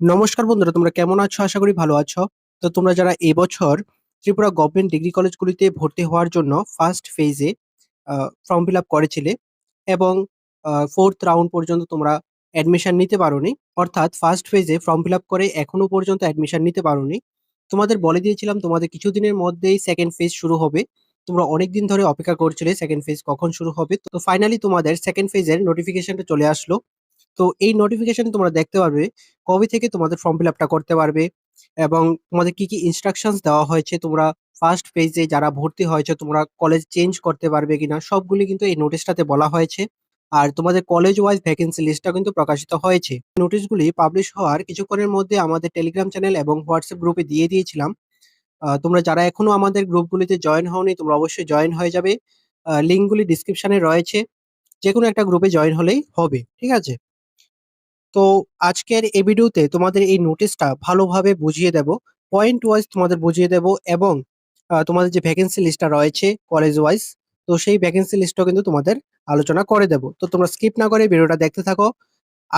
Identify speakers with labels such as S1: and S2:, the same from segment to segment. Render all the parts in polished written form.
S1: নমস্কার বন্ধুরা, তোমরা কেমন আছো? আশা করি ভালো আছো। তো তোমরা যারা এবছর ত্রিপুরা গভর্নমেন্ট ডিগ্রি কলেজগুলিতে ভর্তি হওয়ার জন্য ফার্স্ট ফেজে ফর্ম ফিল আপ করেছিলে এবং ফোর্থ রাউন্ড পর্যন্ত তোমরা অ্যাডমিশন নিতে পারোনি, অর্থাৎ ফার্স্ট ফেজে ফর্ম ফিল আপ করে এখনো পর্যন্ত অ্যাডমিশন নিতে পারোনি। তোমাদের বলে দিয়েছিলাম তোমাদের কিছুদিনের মধ্যেই সেকেন্ড ফেজ শুরু হবে। তোমরা অনেকদিন ধরে অপেক্ষা করছিলে সেকেন্ড ফেজ কখন শুরু হবে। তো ফাইনালি তোমাদের সেকেন্ড ফেজের নোটিফিকেশনটা চলে আসলো। তো এই নোটিফিকেশন তোমরা দেখতে পারবে কবে থেকে তোমাদের ফর্ম ফিল আপটা করতে পারবে এবং তোমাদের কি কি ইনস্ট্রাকশনস দেওয়া হয়েছে, তোমরা ফার্স্ট ফেজে যারা ভর্তি হয়েছে তোমরা কলেজ চেঞ্জ করতে পারবে কিনা, সবগুলি কিন্তু এই নোটিশটাতে বলা হয়েছে। আর তোমাদের কলেজ ওয়াইজ ভ্যাকেন্সি লিস্টটা কিন্তু প্রকাশিত হয়েছে। নোটিশগুলি পাবলিশ হওয়ার কিছুক্ষণের মধ্যে আমাদের টেলিগ্রাম চ্যানেল এবং হোয়াটসঅ্যাপ গ্রুপে দিয়ে দিয়েছিলাম। তোমরা যারা এখনো আমাদের গ্রুপগুলিতে জয়েন হওনি তোমরা অবশ্যই জয়েন হয়ে যাবে। লিঙ্কগুলি ডিসক্রিপশনে রয়েছে, যে কোনো একটা গ্রুপে জয়েন হলেই হবে, ঠিক আছে? তো আজকের এই ভিডিওতে তোমাদের এই নোটিশটা ভালোভাবে বুঝিয়ে দেব, পয়েন্ট ওয়াইজ তোমাদের বুঝিয়ে দেব এবং তোমাদের যে ভ্যাকেন্সি লিস্টটা রয়েছে কলেজ ওয়াইজ, তো সেই ভ্যাকেন্সি লিস্টটাও কিন্তু তোমাদের আলোচনা করে দেব। তো তোমরা স্কিপ না করে ভিডিওটা দেখতে থাকো।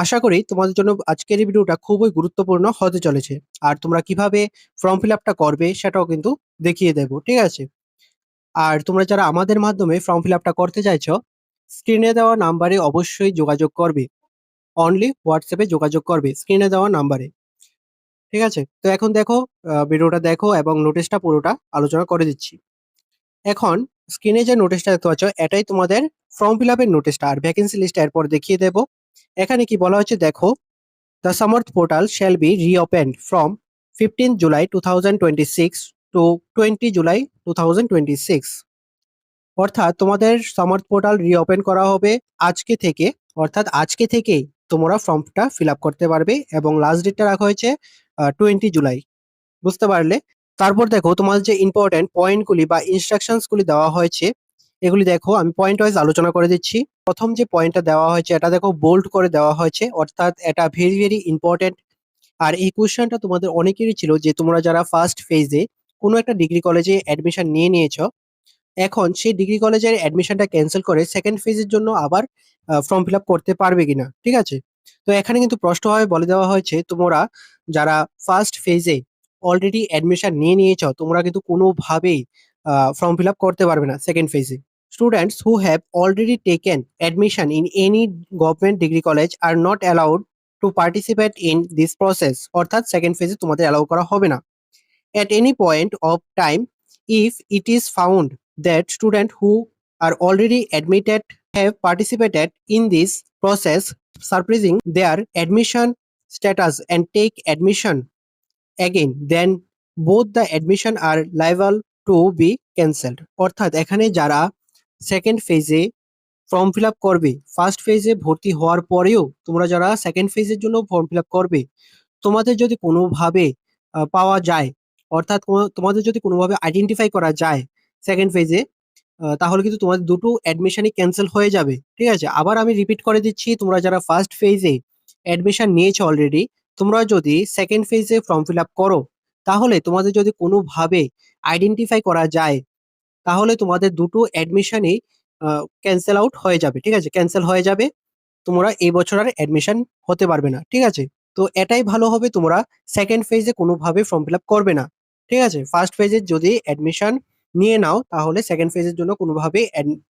S1: আশা করি তোমাদের জন্য আজকের এই ভিডিওটা খুবই গুরুত্বপূর্ণ হতে চলেছে। আর তোমরা কিভাবে ফর্ম ফিল আপটা করবে সেটাও কিন্তু দেখিয়ে দেব, ঠিক আছে? আর তোমরা যারা আমাদের মাধ্যমে ফর্ম ফিল আপটা করতে চাইছো, স্ক্রিনে দেওয়া নাম্বারে অবশ্যই যোগাযোগ করবে। অনলি হোয়াটসঅ্যাপে যোগাযোগ করবে স্ক্রিনে দেওয়া নাম্বারে, ঠিক আছে? তো এখন দেখো, ভিডিওটা দেখো এবং নোটিশটা পুরোটা আলোচনা করে দিচ্ছি। এখন স্ক্রিনে যে নোটিশটা দেখতে পাচ্ছ এটাই তোমাদের ফর্ম ফিল আপের নোটিশটা, আর ভ্যাকেন্সি লিস্ট এরপর দেখিয়ে দেব। এখানে কি বলা হচ্ছে দেখো, the Samarth portal shall be reopened from 15 July 2026 to 20 July 2026। অর্থাৎ তোমাদের সামার্থ পোর্টাল রিওপেন করা হবে আজকে থেকে, অর্থাৎ আজকে থেকেই তোমরা ফর্মটা ফিল আপ করতে পারবে এবং লাস্ট ডেটটা রাখা হয়েছে 20 জুলাই। বুঝতে পারলে? তারপর দেখো তোমাদের যে ইম্পর্টেন্ট পয়েন্টগুলি বা ইনস্ট্রাকশনস গুলি দেওয়া হয়েছে, এগুলি দেখো আমি পয়েন্ট ওয়াইজ আলোচনা করে দিচ্ছি। প্রথম যে পয়েন্টটা দেওয়া হয়েছে এটা দেখো বোল্ড করে দেওয়া হয়েছে, অর্থাৎ এটা ভেরি ভেরি ইম্পর্টেন্ট। আর এই কোশ্চেনটা তোমাদের অনেকেরই ছিল যে তোমরা যারা ফার্স্ট ফেজে কোনো একটা ডিগ্রি কলেজে অ্যাডমিশন নিয়ে নিয়েছো, এখন সেই ডিগ্রি কলেজের অ্যাডমিশনটা ক্যান্সেল করে সেকেন্ড ফেজের জন্য আবার ফর্ম ফিল আপ করতে পারবে কিনা, ঠিক আছে? তো এখানে কিন্তু স্পষ্টভাবে বলে দেওয়া হয়েছে তোমরা যারা ফার্স্ট ফেজে অলরেডি অ্যাডমিশন নিয়ে নিয়েছো তোমরা কিন্তু কোনোভাবেই ফর্ম ফিল আপ করতে পারবে না সেকেন্ড ফেজে। Students who have already taken admission in any government degree college are not allowed to participate in this process, অর্থাৎ সেকেন্ড ফেজে তোমাদের অ্যালাউ করা হবে না। At any point of time, if it is found that students who are already admitted have participated in this process, surprising their admission status and take admission again, then both the admission are liable to be cancelled. অর্থাৎ এখানে যারা second ফেজে form fill up করবে, first ফেজে ভর্তি হওয়ার পরেও তোমরা যারা সেকেন্ড ফেজের জন্য ফর্ম ফিল আপ করবে, তোমাদের যদি কোনোভাবে পাওয়া যায়, অর্থাৎ তোমাদের যদি কোনোভাবে আইডেন্টিফাই করা যায় সেকেন্ড ফেজে, তাহলে কিন্তু তোমাদের দুটো অ্যাডমিশনই ক্যান্সেল হয়ে যাবে, ঠিক আছে? আবার আমি রিপিট করে দিচ্ছি, তোমরা যারা ফার্স্ট ফেজে অ্যাডমিশন নিয়েছো অলরেডি, তোমরা যদি সেকেন্ড ফেজে ফর্ম ফিল আপ করো, তাহলে তোমাদের যদি কোনোভাবে আইডেন্টিফাই করা যায়, তাহলে তোমাদের দুটো অ্যাডমিশনই ক্যান্সেল আউট হয়ে যাবে, ঠিক আছে? ক্যান্সেল হয়ে যাবে, তোমরা এই বছর আর অ্যাডমিশন হতে পারবে না, ঠিক আছে? তো এটাই ভালো হবে, তোমরা সেকেন্ড ফেজে কোনোভাবে ফর্ম ফিল আপ করবে না, ঠিক আছে? ফার্স্ট ফেজে যদি অ্যাডমিশন নিয়ে নাও তাহলে সেকেন্ড ফেজের জন্য কোনোভাবে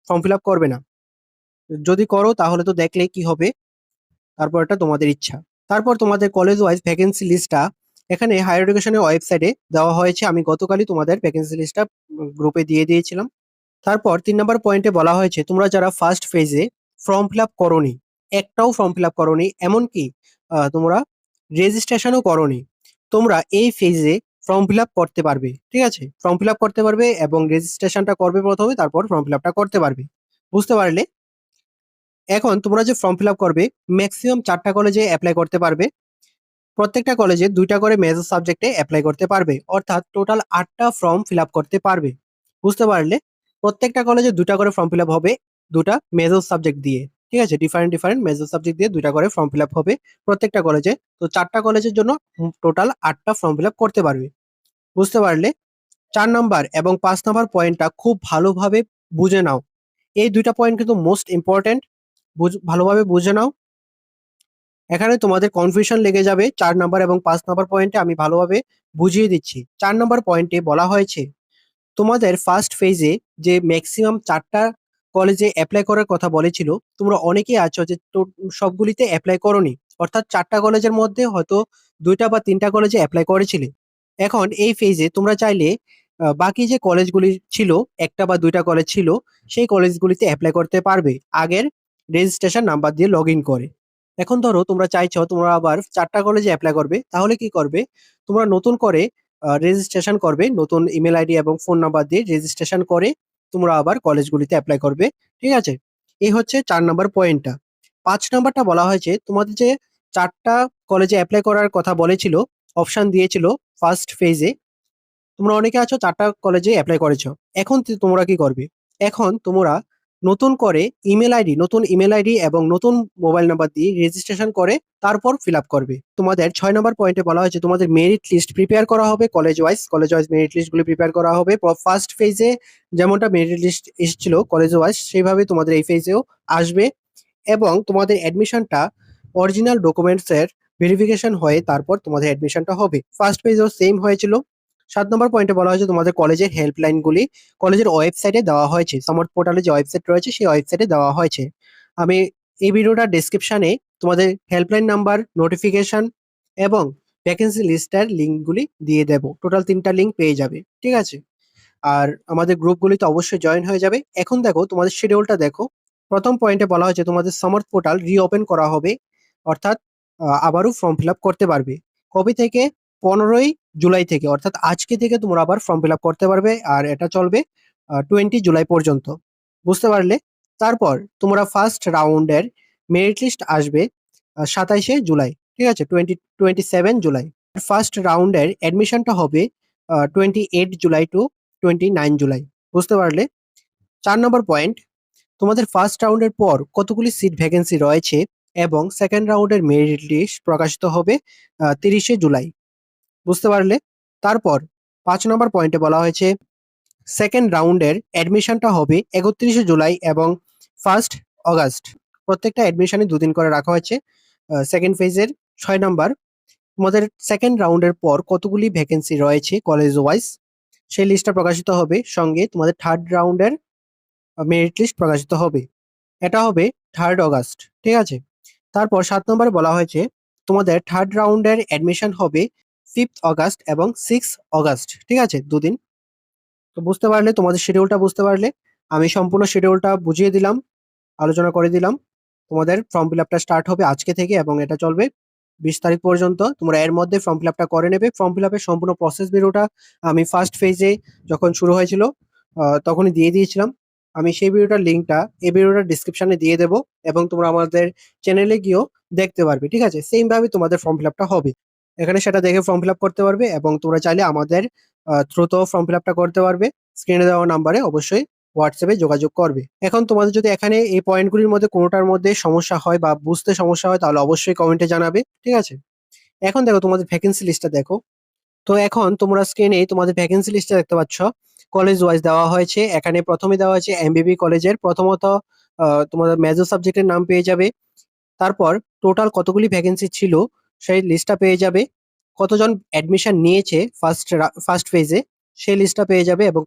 S1: ফর্ম ফিল আপ করবে না। যদি করো তাহলে তো দেখলে কি হবে, তারপর এটা তোমাদের ইচ্ছা। তারপর তোমাদের কলেজ ওয়াইজ ভ্যাকেন্সি লিস্টটা এখানে হায়ার এডুকেশনের ওয়েবসাইটে দেওয়া হয়েছে। আমি গতকালই তোমাদের ভ্যাকেন্সি লিস্টটা গ্রুপে দিয়ে দিয়েছিলাম। তারপর ৩ নাম্বার পয়েন্টে বলা হয়েছে তোমরা যারা ফার্স্ট ফেজে ফর্ম ফিল আপ করোনি, একটাও ফর্ম ফিল আপ করোনি, এমনকি তোমরা রেজিস্ট্রেশনও করোনি, তোমরা এই ফেজে ফর্ম ফিল আপ করতে পারবে, ঠিক আছে? ফর্ম ফিল আপ করতে পারবে এবং রেজিস্ট্রেশনটা করবে প্রথমে, তারপর ফর্ম ফিল আপটা করতে পারবে। বুঝতে পারলে? এখন তোমরা যে ফর্ম ফিল আপ করবে ম্যাক্সিমাম ৪টা কলেজে এপ্লাই করতে পারবে। প্রত্যেকটা কলেজে ২টা করে মেজর সাবজেক্টে এপ্লাই করতে পারবে, অর্থাৎ টোটাল ৮টা ফর্ম ফিল আপ করতে পারবে। বুঝতে পারলে? প্রত্যেকটা কলেজে ২টা করে ফর্ম ফিল আপ হবে ২টা মেজর সাবজেক্ট দিয়ে, ঠিক আছে? ডিফারেন্ট ডিফারেন্ট মেজর সাবজেক্ট দিয়ে ২টা করে ফর্ম ফিল আপ হবে প্রত্যেকটা কলেজে। তো ৪টা কলেজের জন্য টোটাল ৮টা ফর্ম ফিল আপ করতে পারবে। বুঝতে পারলে? ৪ নাম্বার এবং ৫ নাম্বার পয়েন্টটা খুব ভালোভাবে বুঝে নাও। এই ২টা পয়েন্ট কিন্তু মোস্ট ইম্পোর্টেন্ট, ভালোভাবে বুঝে নাও। এখানে তোমাদের কনফিউশন লেগে যাবে ৪ নাম্বার এবং ৫ নাম্বার পয়েন্টে আমি ভালোভাবে বুঝিয়ে দিচ্ছি। ৪ নাম্বার পয়েন্টে বলা হয়েছে তোমাদের ফার্স্ট ফেজে যে ম্যাক্সিমাম ৪ টা কলেজে এপ্লাই করার কথা বলেছিল, তোমরা অনেকেই আছো যে সবগুলিতে এপ্লাই করোনি। অর্থাৎ ৪ টা কলেজের মধ্যে হয়তো ২ টা বা ৩ টা কলেজে এপ্লাই করেছিলে। এখন এই ফেজে তোমরা চাইলে বাকি যে কলেজগুলি ছিল, ১ টা বা ২ টা কলেজ ছিল, সেই কলেজগুলিতে এপ্লাই করতে পারবে আগের রেজিস্ট্রেশন নাম্বার দিয়ে লগইন করে। এখন ধরো তোমরা চাইছো তোমরা আবার ৪ টা কলেজে এপ্লাই করবে, তাহলে কি করবে? তোমরা নতুন করে রেজিস্ট্রেশন করবে, নতুন ইমেল আইডি এবং ফোন নাম্বার দিয়ে রেজিস্ট্রেশন করে তোমরা আবার কলেজগুলিতে এপ্লাই করবে। ঠিক আছে? এই হচ্ছে ৪ নাম্বার পয়েন্টটা। ৫ নাম্বারটা বলা হয়েছে তোমাদের যে ৪ টা কলেজে এপ্লাই করার কথা বলেছিল, অপশন দিয়েছিল ফার্স্ট ফেজে। তোমরা অনেকে আছো ৪ টা কলেজে এপ্লাই করেছো। এখন তোমরা কি করবে? এখন তোমরা নতুন করে নতুন ইমেল আইডি এবং নতুন মোবাইল নাম্বার দিয়ে রেজিস্ট্রেশন করে তারপর ফিল আপ করবে। তোমাদের ৬ নম্বর পয়েন্টে বলা হয়েছে তোমাদের মেরিট লিস্ট প্রিপেয়ার করা হবে কলেজ ওয়াইজ মেরিট লিস্টগুলো প্রিপেয়ার করা হবে। ফার্স্ট ফেজে যেমনটা মেরিট লিস্ট এসেছিল কলেজ ওয়াইজ, সেইভাবে তোমাদের এই ফেজেও আসবে এবং তোমাদের অ্যাডমিশনটা অরিজিনাল ডকুমেন্টসের ভেরিফিকেশন হয়ে তারপর তোমাদের অ্যাডমিশনটা হবে। ফার্স্ট পেজেও সেম হয়েছিল। ৭ নম্বর পয়েন্টে বলা হয়েছে তোমাদের কলেজের হেল্পলাইনগুলি কলেজের ওয়েবসাইটে দেওয়া হয়েছে। সমর্থ পোর্টালে যে ওয়েবসাইট রয়েছে সেই ওয়েবসাইটে দেওয়া হয়েছে। আমি এই ভিডিওটার ডেসক্রিপশনে তোমাদের হেল্পলাইন নাম্বার, নোটিফিকেশন এবং ভ্যাকেন্সি লিস্টের লিঙ্কগুলি দিয়ে দেব। টোটাল ৩ টা লিঙ্ক পেয়ে যাবে। ঠিক আছে? আর আমাদের গ্রুপগুলিতে অবশ্যই জয়েন হয়ে যাবে। এখন দেখো তোমাদের শিডিউলটা দেখো। ১ম পয়েন্টে বলা হয়েছে তোমাদের সমর্থ পোর্টাল রিওপেন করা হবে। অর্থাৎ আবারও ফর্ম ফিল আপ করতে পারবে। কবে থেকে? ১৫ই জুলাই থেকে। অর্থাৎ আজকে থেকে তোমরা আবার ফর্ম ফিল আপ করতে পারবে। আর এটা চলবে 20 জুলাই পর্যন্ত। বুঝতে পারলে? তারপর তোমরা ফার্স্ট রাউন্ডের মেরিট লিস্ট আসবে ২৭শে জুলাই। ঠিক আছে? 27 জুলাই। ফার্স্ট রাউন্ডের অ্যাডমিশনটা হবে 28 জুলাই টু 29 জুলাই। বুঝতে পারলে? ৪ নম্বর পয়েন্ট, তোমাদের ফার্স্ট রাউন্ডের পর কতগুলি সিট ভ্যাকেন্সি রয়েছে এবং সেকেন্ড রাউন্ডের মেরিট লিস্ট প্রকাশিত হবে ৩০শে জুলাই। বুঝতে পারলে? তারপর ৫ নম্বর পয়েন্টে বলা হয়েছে সেকেন্ড রাউন্ডের অ্যাডমিশনটা হবে ৩১শে জুলাই এবং 1 অগাস্ট। প্রত্যেকটা অ্যাডমিশনে ২ দিন করে রাখা হয়েছে। সেকেন্ড ফেজের ৬ নাম্বার, তোমাদের সেকেন্ড রাউন্ডের পর কতগুলি ভ্যাকেন্সি রয়েছে কলেজ ওয়াইজ সেই লিস্টটা প্রকাশিত হবে। সঙ্গে তোমাদের থার্ড রাউন্ডের মেরিট লিস্ট প্রকাশিত হবে। এটা হবে 3rd অগাস্ট। ঠিক আছে? তারপর ৭ নম্বরে বলা হয়েছে তোমাদের থার্ড রাউন্ডের অ্যাডমিশন হবে 5th অগাস্ট এবং 6th অগাস্ট। ঠিক আছে? ২ দিন। তো বুঝতে পারলে, তোমাদের শিডিউলটা বুঝতে পারলে। আমি সম্পূর্ণ শিডিউলটা বুঝিয়ে দিলাম, আলোচনা করে দিলাম। তোমাদের ফর্ম ফিল আপটা স্টার্ট হবে আজকে থেকে এবং এটা চলবে ২০ তারিখ পর্যন্ত। তোমরা এর মধ্যে ফর্ম ফিল আপটা করে নেবে। ফর্ম ফিল আপের সম্পূর্ণ প্রসেস ভিডিওটা আমি ফার্স্ট ফেজে যখন শুরু হয়েছিল তখনই দিয়ে দিয়েছিলাম। আমি সেই ভিডিওটার লিঙ্কটা এই ভিডিওটার ডিসক্রিপশনে দিয়ে দেবো এবং তোমরা আমাদের চ্যানেলে গিয়েও দেখতে পারবে। ঠিক আছে? সেম ভাবে তোমাদের ফর্ম ফিল আপটা হবে। এখানে সেটা দেখে ফর্ম ফিল আপ করতে পারবে এবং তোমরা চাইলে আমাদের থ্রুতেও ফর্ম ফিল আপটা করতে পারবে। স্ক্রিনে দেওয়া নাম্বারে অবশ্যই হোয়াটসঅ্যাপে যোগাযোগ করবে। এখন তোমাদের যদি এখানে এই পয়েন্টগুলির মধ্যে কোনোটার মধ্যে সমস্যা হয় বা বুঝতে সমস্যা হয় তাহলে অবশ্যই কমেন্টে জানাবে। ঠিক আছে? এখন দেখো তোমাদের ভ্যাকেন্সি লিস্টটা দেখো। তো এখন তোমরা স্ক্রিনে তোমাদের ভ্যাকেন্সি লিস্টটা দেখতে পাচ্ছ। কলেজ ওয়াইজ দেওয়া হয়েছে। এখানে ১ম এ দেওয়া হয়েছে এমবিবি কলেজের। প্রথমত তোমাদের মেজর সাবজেক্টের নাম পেয়ে যাবে। তারপর টোটাল কতগুলি ভ্যাকেন্সি ছিল সেই লিস্টটা পেয়ে যাবে। কতজন অ্যাডমিশন নিয়েছে ফার্স্ট ফেজে সেই লিস্টটা পেয়ে যাবে এবং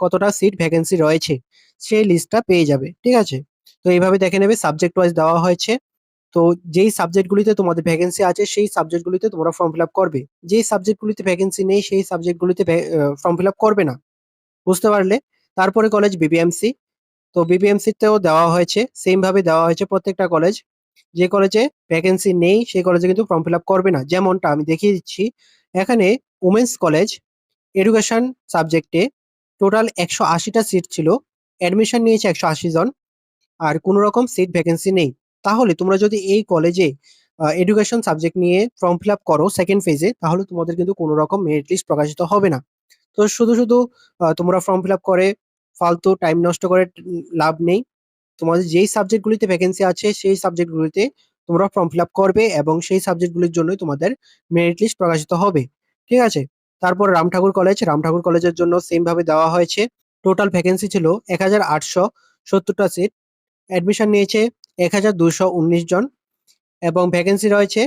S1: কতটা সিট ভ্যাকেন্সি রয়েছে সেই লিস্টটা পেয়ে যাবে। ঠিক আছে? তো এইভাবে দেখে নেবে। সাবজেক্ট ওয়াইজ দেওয়া হয়েছে। তো যেই সাবজেক্টগুলিতে তোমাদের ভ্যাকেন্সি আছে সেই সাবজেক্টগুলিতে তোমরা ফর্ম ফিল আপ করবে। যেই সাবজেক্টগুলিতে ভ্যাকেন্সি নেই সেই সাবজেক্টগুলিতে ফর্ম ফিল আপ করবে না। বুঝতে পারলে? তারপরে কলেজ বিবিএমসি। তো বিবিএমসিতেও দেওয়া হয়েছে, সেম ভাবে দেওয়া হয়েছে প্রত্যেকটা কলেজ। যে কলেজে ভ্যাকেন্সি নেই সেই কলেজে কিন্তু ফর্ম ফিল আপ করবে না। যেমনটা আমি দেখিয়ে দিচ্ছি। এখানে উমেন্স কলেজ এডুকেশন সাবজেক্টে টোটাল ১৮০ টা সিট ছিল। অ্যাডমিশন নিয়েছে ১৮০ জন। আর কোনো রকম সিট ভ্যাকেন্সি নেই। তাহলে তোমরা যদি এই কলেজে এডুকেশন সাবজেক্ট নিয়ে ফর্ম ফিল আপ করো সেকেন্ড ফেজে, তাহলে তোমাদের কিন্তু কোনো রকম মেরিট লিস্ট প্রকাশিত হবে না। তো শুধু তোমরা ফর্ম ফিল আপ করে ফালতু টাইম নষ্ট করে লাভ নেই। তোমাদের যেই সাবজেক্টগুলিতে ভ্যাকেন্সি আছে সেই সাবজেক্টগুলিতে তোমরা ফর্ম ফিল আপ করবে এবং সেই সাবজেক্টগুলির জন্যই তোমাদের মেরিট লিস্ট প্রকাশিত হবে। ঠিক আছে? তারপর রামঠাকুর কলেজের জন্য সেম ভাবে দেওয়া হয়েছে। টোটাল ভ্যাকেন্সি ছিল ১,৮৭০ টা সিট। অ্যাডমিশন নিয়েছে ১,২১৯ জন। এবং ভ্যাকেন্সি রয়েছে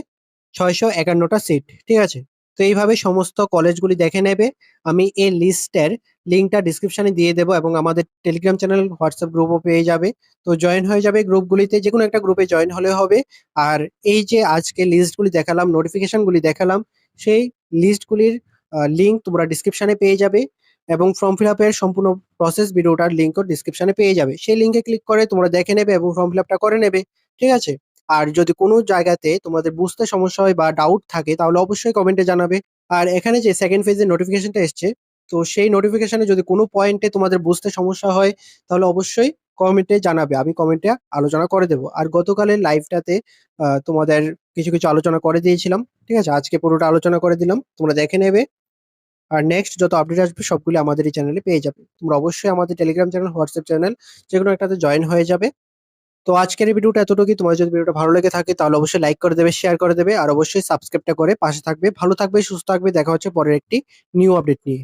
S1: 651টা সিট। ঠিক আছে? তো এইভাবে সমস্ত কলেজগুলি দেখে নেবে। আমি এই লিস্টের লিঙ্কটা ডিসক্রিপশনে দিয়ে দেবো এবং আমাদের টেলিগ্রাম চ্যানেল, হোয়াটসঅ্যাপ গ্রুপও পেয়ে যাবে। তো জয়েন হয়ে যাবে গ্রুপগুলিতে, যেকোনো একটা গ্রুপে জয়েন হলে হবে। আর এই যে আজকে লিস্টগুলি দেখালাম, নোটিফিকেশনগুলি দেখালাম, সেই লিস্টগুলির লিঙ্ক তোমরা ডিসক্রিপশনে পেয়ে যাবে এবং ফর্ম ফিল আপের সম্পূর্ণ প্রসেস ভিডিওটার লিঙ্কও ডিসক্রিপশনে পেয়ে যাবে। সেই লিঙ্কে ক্লিক করে তোমরা দেখে নেবে এবং ফর্ম ফিল আপটা করে নেবে। ঠিক আছে? আর যদি কোনো জায়গাতে তোমাদের বুঝতে সমস্যা হয় বা ডাউট থাকে তাহলে অবশ্যই কমেন্টে জানাবে। আর এখানে যে সেকেন্ড ফেজের নোটিফিকেশনটা এসছে, তো সেই নোটিফিকেশনে যদি কোনো পয়েন্টে তোমাদের বুঝতে সমস্যা হয় তাহলে অবশ্যই কমেন্টে জানাবে। আমি কমেন্টে আলোচনা করে দেবো। আর গতকালের লাইভটাতে তোমাদের কিছু আলোচনা করে দিয়েছিলাম। ঠিক আছে? আজকে পুরোটা আলোচনা করে দিলাম। তোমরা দেখে নেবে। আর নেক্সট যত আপডেট আসবে সবগুলো আমাদের এই চ্যানেলে পেয়ে যাবে। তোমরা অবশ্যই আমাদের টেলিগ্রাম চ্যানেল, হোয়াটসঅ্যাপ চ্যানেল যেকোনো একটাতে জয়েন হয়ে যাবে। তো আজকের এই ভিডিওটা এতটুকুই। তোমার যদি ভিডিওটা ভালো লেগে থাকে তাহলে অবশ্যই লাইক করে দেবে, শেয়ার করে দেবে আর অবশ্যই সাবস্ক্রাইবটা করে পাশে থাকবে। ভালো থাকবে, সুস্থ থাকবে। দেখা হচ্ছে পরের একটি নিউ আপডেট নিয়ে।